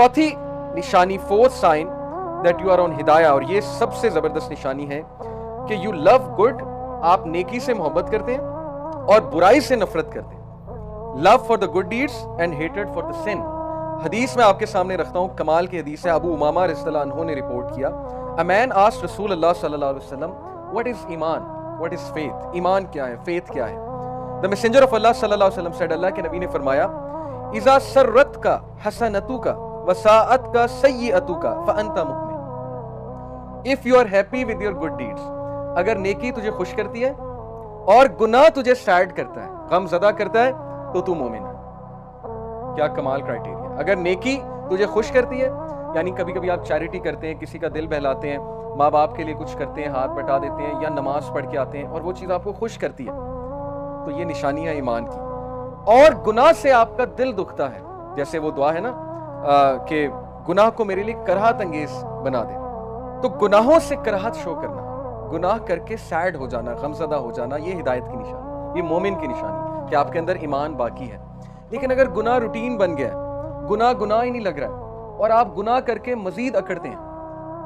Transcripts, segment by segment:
चौथी निशानी, fourth sign that you are on हिदाया, और ये सबसे जबरदस्त निशानी है कि यू लव गुड, आप नेकी से मोहब्बत करते हैं और बुराई से नफरत करते हैं। Love for the good deeds and hated for the sin. हदीस में आपके सामने रखता हूं, कमाल की हदीस है, अबू उमामा रज़ियल्लाहु अन्हु ने रिपोर्ट किया, अ मैन आस्क्ड रसूलुल्लाह सल्लल्लाहु अलैहि वसल्लम व्हाट इज ईमान, व्हाट इज फेथ, ईमान क्या है, फेथ क्या है। द मैसेंजर ऑफ अल्लाह सल्लल्लाहु अलैहि वसल्लम सेड, अल्लाह के नबी ने फरमाया, इज़ा सर्रतका हसनतुका वसाअतका सय्यअतुका फअंता मुमिन। If you are happy with your good deeds, अगर नेकी तुझे खुश करती है और गुनाह तुझे सैड करता है, गम ज़दा करता है, तो तू मोमिन है। क्या कमाल क्राइटेरिया। अगर नेकी तुझे खुश करती है, यानी कभी कभी आप चैरिटी करते हैं, किसी का दिल बहलाते हैं, माँ बाप के लिए कुछ करते हैं, हाथ बटा देते हैं, या नमाज पढ़ के आते हैं और वो चीज़ आपको खुश करती है, तो ये निशानी है ईमान की। और गुनाह से आपका दिल दुखता है, जैसे वो दुआ है ना कि गुनाह को मेरे लिए कराहत अंगेज बना दे, तो गुनाहों से कराहत शो करना, गुनाह करके सैड हो जाना, गमज़दा हो जाना, ये हिदायत की निशानी, ये मोमिन की निशानी कि आपके अंदर ईमान बाकी है। लेकिन अगर गुनाह रूटीन बन गया, गुनाह ही नहीं लग रहा है और आप गुनाह करके मजीद अकड़ते हैं,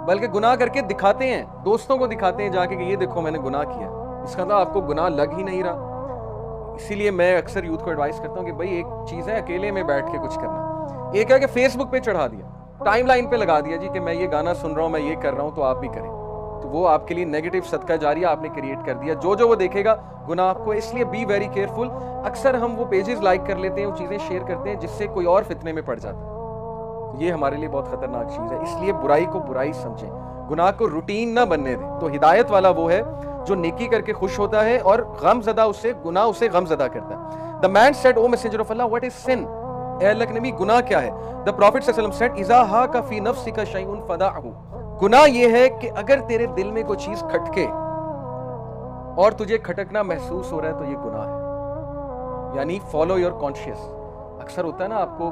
बल्कि गुनाह करके दिखाते हैं, दोस्तों को दिखाते हैं जाके कि ये देखो मैंने गुनाह किया, इसका मतलब आपको गुनाह लग ही नहीं रहा। इसीलिए मैं अक्सर यूथ को एडवाइस करता हूँ कि भाई एक चीज़ है अकेले में बैठ के कुछ करना, एक है कि फेसबुक पे चढ़ा दिया, टाइमलाइन पे लगा दिया जी कि मैं ये गाना सुन रहा हूँ, मैं ये कर रहा हूँ, तो आप भी करें, तो वो आपके लिए नेगेटिव सदका जारिया आपने क्रिएट कर दिया, जो वो देखेगा गुनाह आपको। इसलिए बी वेरी केयरफुल। अक्सर हम वो पेजेस लाइक कर लेते हैं, वो चीज़ें शेयर करते हैं जिससे कोई और फितने में पड़ जाता है, ये हमारे लिए बहुत खतरनाक चीज़ है। इसलिए बुराई को बुराई समझें, गुनाह को रूटीन ना बनने दें। तो हिदायत वाला वो है जो नेकी करके खुश होता है और गमज़दा उससे, गुनाह उसे गमज़दा करता है। The man said, O messenger of Allah, what is sin, ए अल्लाह के नबी गुनाह क्या है। द प्रॉफिट सल्लल्लाहु अलैहि वसल्लम सेड, इज़ा हाका फी नफ्सिका शैउन फदाअहु। गुनाह ये है कि अगर तेरे दिल में कोई चीज़ खटके और तुझे खटकना महसूस हो रहा है, तो ये गुनाह है, यानी फॉलो योर कॉन्शियस। अक्सर होता है ना, आपको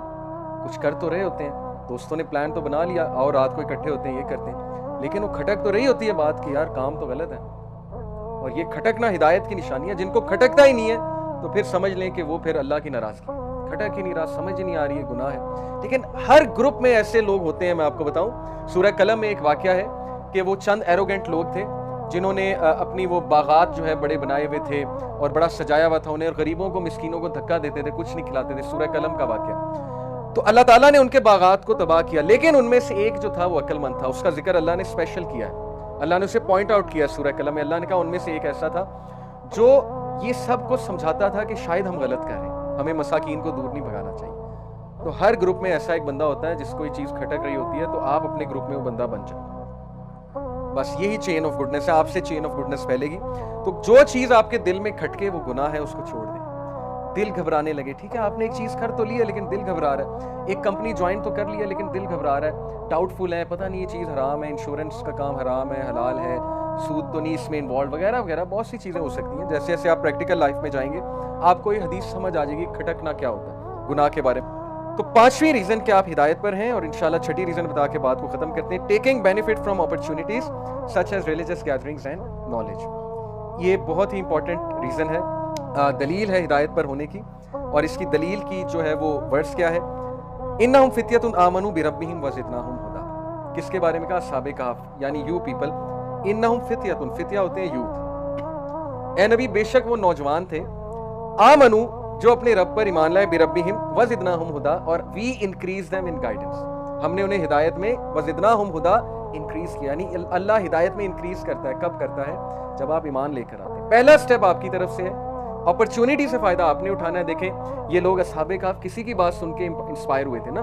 कुछ कर तो रहे होते हैं, दोस्तों ने प्लान तो बना लिया और रात को इकट्ठे होते हैं, ये करते हैं, लेकिन वो खटक तो रही होती है बात कि यार काम तो गलत है, और ये खटकना हिदायत की निशानी है। जिनको खटकता ही नहीं है तो फिर समझ लें कि वो फिर अल्लाह की नाराज़गी, खटक ही नहीं रहा, समझ ही नहीं आ रही है, गुनाह है। लेकिन हर ग्रुप में ऐसे लोग होते हैं। मैं आपको बताऊं, सूरह कलम में एक वाकया है कि वो चंद एरोगेंट लोग थे जिन्होंने अपनी वो बागात जो है बड़े बनाए हुए थे और बड़ा सजाया हुआ था उन्हें, और गरीबों को, मिस्कीनों को धक्का देते थे, कुछ नहीं खिलाते थे। सूरह कलम का वाकया। तो अल्लाह ताला ने उनके बागात को तबाह किया, लेकिन उनमें से एक जो था वो अक्लमंद था, उसका जिक्र अल्लाह ने स्पेशल किया है, अल्लाह ने उसे पॉइंट आउट किया सूरह कलम में। अल्लाह ने कहा उनमें से एक ऐसा था जो ये सब को समझाता था कि शायद हम गलत कर रहे हैं, हमें मसाकीन को दूर नहीं भगाना चाहिए। तो हर ग्रुप में ऐसा एक बंदा होता है जिसको ये चीज़ खटक रही होती है, तो आप अपने ग्रुप में वो बंदा बन जाए। बस यही चेन ऑफ गुडनेस है, आपसे चेन ऑफ गुडनेस फैलेगी। तो जो चीज़ आपके दिल में खटके वो गुनाह है, उसको छोड़ दें। दिल घबराने लगे, ठीक है आपने एक चीज़ कर तो ली है लेकिन दिल घबरा रहा है, एक कंपनी ज्वाइन तो कर लिया लेकिन दिल घबरा रहा है, डाउटफुल है, पता नहीं ये चीज़ हराम है, इंश्योरेंस का काम हराम है, हलाल है, सूद तो नहीं इसमें इन्वॉल्व, वगैरह वगैरह बहुत सी चीज़ें हो सकती हैं। जैसे जैसे आप प्रैक्टिकल लाइफ में जाएंगे आपको ये हदीस समझ आ जाएगी खटकना क्या होता है गुनाह के बारे में। तो पांचवी रीजन कि आप हिदायत पर हैं, और इंशाल्लाह छठी रीजन बता के बात को खत्म करते हैं, taking benefit from opportunities such as religious gatherings and knowledge. ये बहुत ही इंपॉर्टेंट रीजन है, दलील है हिदायत पर होने की, और इसकी दलील की जो है वो वर्ड्स क्या है, इन्नहुम फित्यतुन आमनू बिरब्बिहिम वज़िदनाहुम हुदा। किसके बारे में कहा, अस्हाबे कहफ, यानी यू पीपल। इन्नहुम फित्यतुन, फित्या होते हैं यूथ। ए नबी बेशक वो नौजवान थे, आमनू जो अपने रब पर ईमान लाए, बिरब्बिहिम वज़िदनाहुम हुदा, और we increase them in guidance, हमने उन्हें हिदायत में वज़िदनाहुम हुदा इंक्रीज किया। यानी अल्लाह हिदायत में इंक्रीज करता है, कब करता है, जब आप ईमान लेकर आते हैं। पहला स्टेप आपकी तरफ से है, अपॉर्चुनिटी से फायदा आपने उठाना है। देखें ये लोग अस्हाबे कहफ किसी की बात सुन के इंस्पायर हुए थे ना,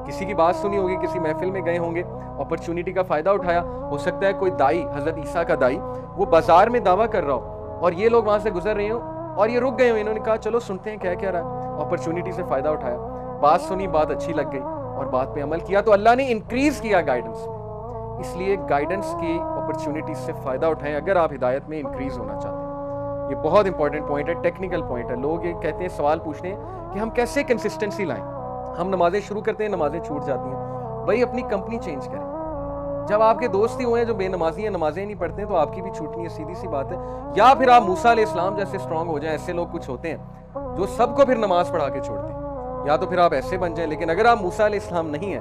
किसी की बात सुनी होगी, किसी महफिल में गए होंगे, अपॉर्चुनिटी का फायदा उठाया। हो सकता है कोई दाई, हजरत ईसा का दाई, वो बाजार में दावा कर रहा हो और ये लोग वहां से गुजर रहे हो और ये रुक गए हो, इन्होंने कहा चलो सुनते हैं क्या क्या रहा, अपॉर्चुनिटी से फायदा उठाया, बात सुनी, बात अच्छी लग गई और बात पे अमल किया, तो अल्लाह ने इंक्रीज किया गाइडेंस में। इसलिए गाइडेंस की अपॉर्चुनिटी से फायदा उठाएं अगर आप हिदायत में इंक्रीज होना चाहते हैं। ये बहुत इंपॉर्टेंट पॉइंट है, टेक्निकल पॉइंट है। लोग ये कहते हैं, सवाल पूछते हैं कि हम कैसे कंसिस्टेंसी लाएं, हम नमाजें शुरू करते हैं, नमाजें छूट जाती हैं। भाई अपनी कंपनी चेंज करें। जब आपके दोस्त ही हुए हैं जो बेनमाजी हैं, नमाजें नहीं पढ़ते हैं, तो आपकी भी छूटनी है, सीधी सी बात है। या फिर आप मूसा अलैहिस्सलाम जैसे स्ट्रांग हो जाएं, ऐसे लोग कुछ होते हैं जो सबको फिर नमाज पढ़ा के छोड़ते हैं, या तो फिर आप ऐसे बन जाएं। लेकिन अगर आप मूसा अलैहिस्सलाम नहीं है